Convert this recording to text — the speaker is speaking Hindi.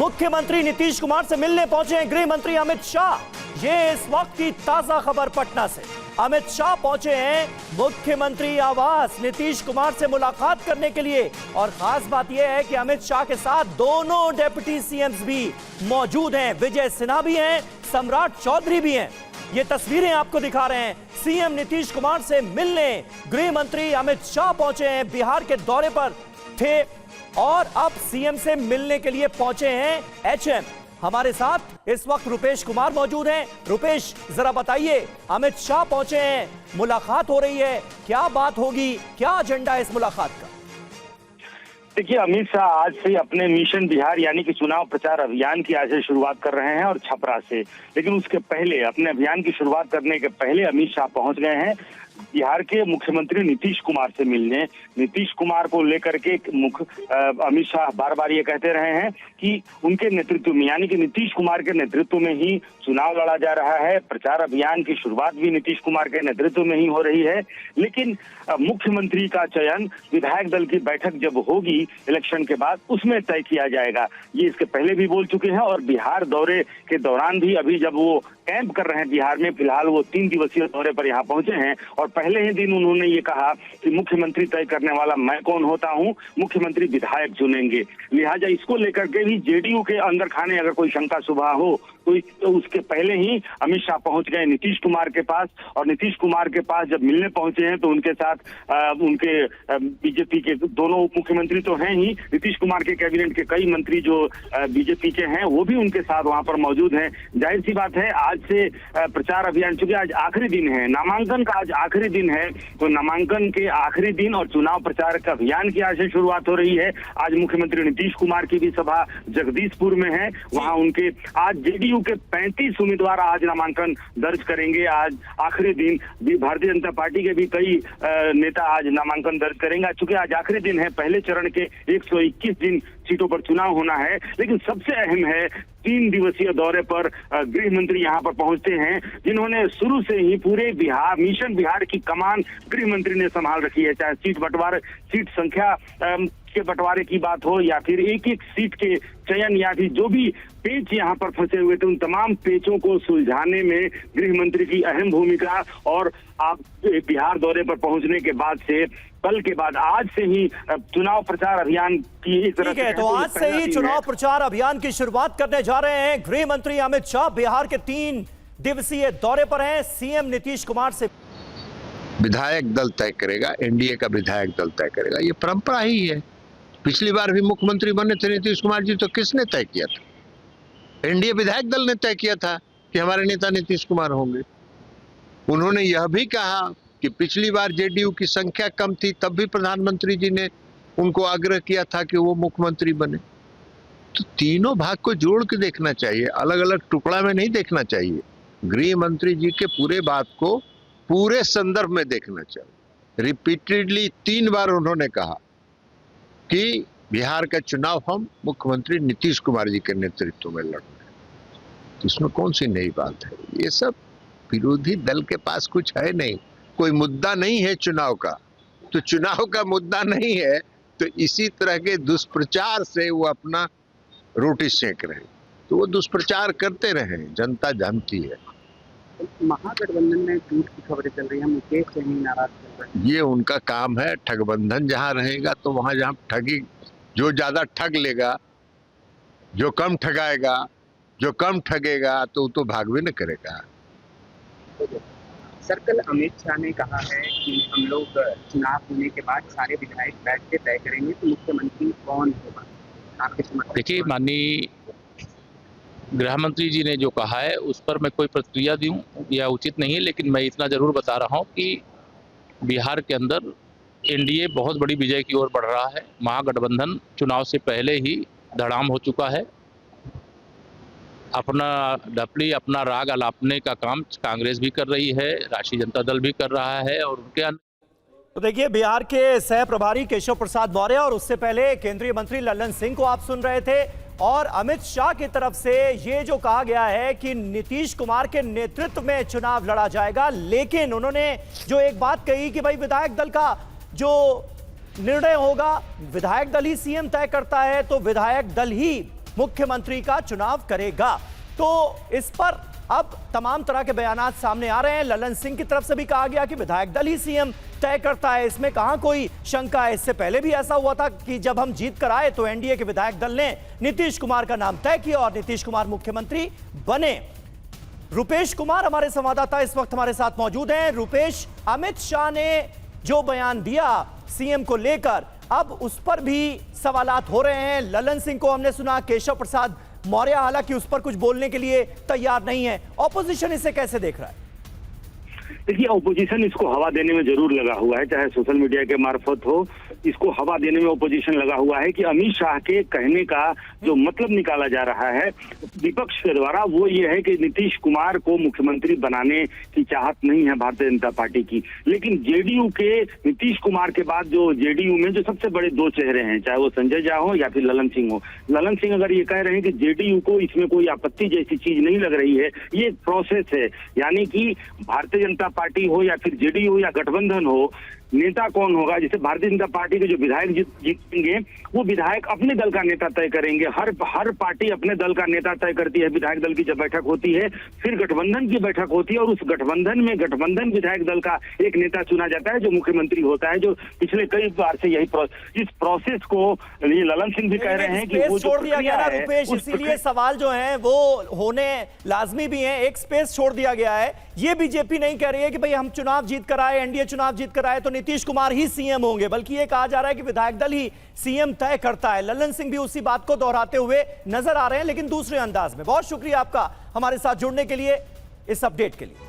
मुख्यमंत्री नीतीश कुमार से मिलने पहुंचे हैं गृह मंत्री अमित शाह। ये इस वक्त की ताजा खबर पटना से। अमित शाह पहुंचे हैं मुख्यमंत्री आवास नीतीश कुमार से मुलाकात करने के लिए। और खास बात यह है कि अमित शाह के साथ दोनों डिप्टी सीएम्स भी मौजूद हैं। विजय सिन्हा भी हैं, सम्राट चौधरी भी हैं। ये तस्वीरें आपको दिखा रहे हैं। सीएम नीतीश कुमार से मिलने गृह मंत्री अमित शाह पहुंचे हैं। बिहार के दौरे पर थे और अब सीएम से मिलने के लिए पहुंचे हैं एचएम। हमारे साथ इस वक्त रुपेश कुमार मौजूद हैं। रुपेश, जरा बताइए, अमित शाह पहुंचे हैं, मुलाकात हो रही है, क्या बात होगी, क्या एजेंडा है इस मुलाकात का? देखिए, अमित शाह आज से अपने मिशन बिहार यानी कि चुनाव प्रचार अभियान की आज से शुरुआत कर रहे हैं और छपरा से। लेकिन उसके पहले, अपने अभियान की शुरुआत करने के पहले अमित शाह पहुंच गए हैं बिहार के मुख्यमंत्री नीतीश कुमार से मिलने। नीतीश कुमार को लेकर के अमित शाह बार बार ये कहते रहे हैं कि उनके नेतृत्व में यानी कि नीतीश कुमार के नेतृत्व में ही चुनाव लड़ा जा रहा है। प्रचार अभियान की शुरुआत भी नीतीश कुमार के नेतृत्व में ही हो रही है। लेकिन मुख्यमंत्री का चयन विधायक दल की बैठक जब होगी इलेक्शन के बाद, उसमें तय किया जाएगा। ये इसके पहले भी बोल चुके हैं और बिहार दौरे के दौरान भी, अभी जब वो कैंप कर रहे हैं बिहार में, फिलहाल वो 3 दिवसीय दौरे पर यहाँ पहुंचे हैं और पहले ही दिन उन्होंने ये कहा कि मुख्यमंत्री तय करने वाला मैं कौन होता हूं, मुख्यमंत्री विधायक चुनेंगे। लिहाजा इसको लेकर के भी जेडीयू के अंदर खाने अगर कोई शंका शुबा हो तो उसके पहले ही अमित शाह पहुंच गए नीतीश कुमार के पास। और नीतीश कुमार के पास जब मिलने पहुंचे हैं तो उनके साथ उनके बीजेपी के दोनों उप मुख्यमंत्री तो हैं ही, नीतीश कुमार के कैबिनेट के कई मंत्री जो बीजेपी के हैं वो भी उनके साथ वहां पर मौजूद हैं। जाहिर सी बात है, आज से प्रचार अभियान, चूंकि आज आखिरी दिन है, नामांकन का आज आखिरी दिन है, तो नामांकन के आखिरी दिन और चुनाव प्रचार का अभियान की आज से शुरुआत हो रही है। आज मुख्यमंत्री नीतीश कुमार की भी सभा जगदीशपुर में है। वहां उनके आज जेडीयू के 35 उम्मीदवार आज नामांकन दर्ज करेंगे। आज आखिरी दिन भारतीय जनता पार्टी के भी कई नेता आज नामांकन दर्ज करेंगे। चूंकि आज आखिरी दिन है, पहले चरण के 121 दिन सीटों पर चुनाव होना है। लेकिन सबसे अहम है, 3 दिवसीय दौरे पर गृह मंत्री यहाँ पर पहुंचते हैं, जिन्होंने शुरू से ही पूरे बिहार, मिशन बिहार की कमान गृह मंत्री ने संभाल रखी है। चाहे सीट संख्या के बंटवारे की बात हो या फिर एक एक सीट के चयन या फिर जो भी पेच यहाँ पर फंसे हुए थे, उन तमाम पेचों को सुलझाने में गृह मंत्री की अहम भूमिका। और आप बिहार दौरे पर पहुंचने के बाद से, कल के बाद, आज से ही चुनाव प्रचार अभियान की एक तरह से, तो आज से ही चुनाव प्रचार अभियान की शुरुआत करने जा रहे हैं गृह मंत्री अमित शाह। बिहार के 3 दिवसीय दौरे पर हैं। सीएम नीतीश कुमार से विधायक दल तय करेगा, एनडीए का विधायक दल तय करेगा। ये परंपरा ही है। पिछली बार भी मुख्यमंत्री बने थे नीतीश कुमार जी, तो किसने तय किया था? एनडीए विधायक दल ने तय किया था कि हमारे नेता नीतीश कुमार होंगे। उन्होंने यह भी कहा कि पिछली बार जेडीयू की संख्या कम थी, तब भी प्रधानमंत्री जी ने उनको आग्रह किया था कि वो मुख्यमंत्री बने। तो तीनों भाग को जोड़ के देखना चाहिए, अलग अलग टुकड़ा में नहीं देखना चाहिए। गृह मंत्री जी के पूरे बात को पूरे संदर्भ में देखना चाहिए। रिपीटेडली 3 बार उन्होंने कहा कि बिहार का चुनाव हम मुख्यमंत्री नीतीश कुमार जी के नेतृत्व में लड़ रहे हैं। इसमें कौन सी नई बात है? ये सब विरोधी दल के पास कुछ है नहीं, कोई मुद्दा नहीं है चुनाव का। तो चुनाव का मुद्दा नहीं है तो इसी तरह के दुष्प्रचार से वो अपना रोटी सेक रहे हैं। तो वो दुष्प्रचार करते रहे, जनता जानती है। महागठबंधन में टूट की खबरें चल रही है, मुकेश सहनी नाराज चल रहे हैं। ये उनका काम है। ठगबंधन जहाँ रहेगा तो वहां जहाँ ठगी, जो ज्यादा ठग लेगा, जो कम ठगाएगा, जो कम ठगेगा तो भागवे न करेगा। सर्कल अमित शाह ने कहा है कि हम लोग चुनाव होने के बाद सारे विधायक बैठ के तय करेंगे कि मुख्यमंत्री कौन होगा। आपके समर्थन? देखिए, माननीय गृह मंत्री जी ने जो कहा है उस पर मैं कोई प्रतिक्रिया दूं यह उचित नहीं है। लेकिन मैं इतना जरूर बता रहा हूं कि बिहार के अंदर एनडीए बहुत बड़ी विजय की ओर बढ़ रहा है। महागठबंधन चुनाव से पहले ही धड़ाम हो चुका है। अपना डपली, अपना राग अलापने का काम कांग्रेस भी कर रही है, राष्ट्रीय जनता दल भी कर रहा है। और उनके तो देखिए, बिहार के सह प्रभारी केशव प्रसाद मौर्य और उससे पहले केंद्रीय मंत्री लल्लन सिंह को आप सुन रहे थे। और अमित शाह की तरफ से ये जो कहा गया है कि नीतीश कुमार के नेतृत्व में चुनाव लड़ा जाएगा, लेकिन उन्होंने जो एक बात कही कि भाई विधायक दल का जो निर्णय होगा, विधायक दल ही सीएम तय करता है, तो विधायक दल ही मुख्यमंत्री का चुनाव करेगा। तो इस पर अब तमाम तरह के बयानात सामने आ रहे हैं। ललन सिंह की तरफ से भी कहा गया कि विधायक दल ही सीएम तय करता है, इसमें कहां कोई शंका है। इससे पहले भी ऐसा हुआ था कि जब हम जीत कर आए तो एनडीए के विधायक दल ने नीतीश कुमार का नाम तय किया और नीतीश कुमार मुख्यमंत्री बने। रुपेश कुमार हमारे संवाददाता इस वक्त हमारे साथ मौजूद हैं। रुपेश, अमित शाह ने जो बयान दिया सीएम को लेकर, अब उस पर भी सवालात हो रहे हैं। ललन सिंह को हमने सुना, केशव प्रसाद मौर्य हालांकि उस पर कुछ बोलने के लिए तैयार नहीं है। ऑपोजिशन इसे कैसे देख रहा है? देखिए, ऑपोजिशन इसको हवा देने में जरूर लगा हुआ है, चाहे सोशल मीडिया के मार्फत हो, इसको हवा देने में ऑपोजिशन लगा हुआ है कि अमित शाह के कहने का जो मतलब निकाला जा रहा है विपक्ष के द्वारा, वो ये है कि नीतीश कुमार को मुख्यमंत्री बनाने की चाहत नहीं है भारतीय जनता पार्टी की। लेकिन जेडीयू के नीतीश कुमार के बाद जो जेडीयू में जो सबसे बड़े दो चेहरे हैं, चाहे वो संजय झा हो या फिर ललन सिंह हो, ललन सिंह अगर ये कह रहे हैं कि जेडीयू को इसमें कोई आपत्ति जैसी चीज नहीं लग रही है, ये एक प्रोसेस है, यानी कि भारतीय जनता पार्टी हो या फिर जेडीयू या गठबंधन हो, नेता कौन होगा, जैसे भारतीय जनता पार्टी के जो विधायक जीतेंगे वो विधायक अपने दल का नेता तय करेंगे। हर पार्टी अपने दल का नेता तय करती है। विधायक दल की जब बैठक होती है फिर गठबंधन की बैठक होती है और उस गठबंधन में गठबंधन विधायक दल का एक नेता चुना जाता है जो मुख्यमंत्री होता है, जो पिछले कई बार से इस प्रोसेस को ये ललन सिंह भी कह रहे हैं कि वो छोड़ दिया गया ना रुपेश, इसीलिए सवाल जो है वो होने लाजमी भी है। एक स्पेस छोड़ दिया गया है। ये बीजेपी नहीं कह रही है कि भाई हम चुनाव जीत कर आए, एनडीए चुनाव जीत कर आए तो नीतीश कुमार ही सीएम होंगे, बल्कि ये कहा जा रहा है कि विधायक दल ही सीएम तय करता है। ललन सिंह भी उसी बात को दोहराते हुए नजर आ रहे हैं, लेकिन दूसरे अंदाज में। बहुत शुक्रिया आपका हमारे साथ जुड़ने के लिए, इस अपडेट के लिए।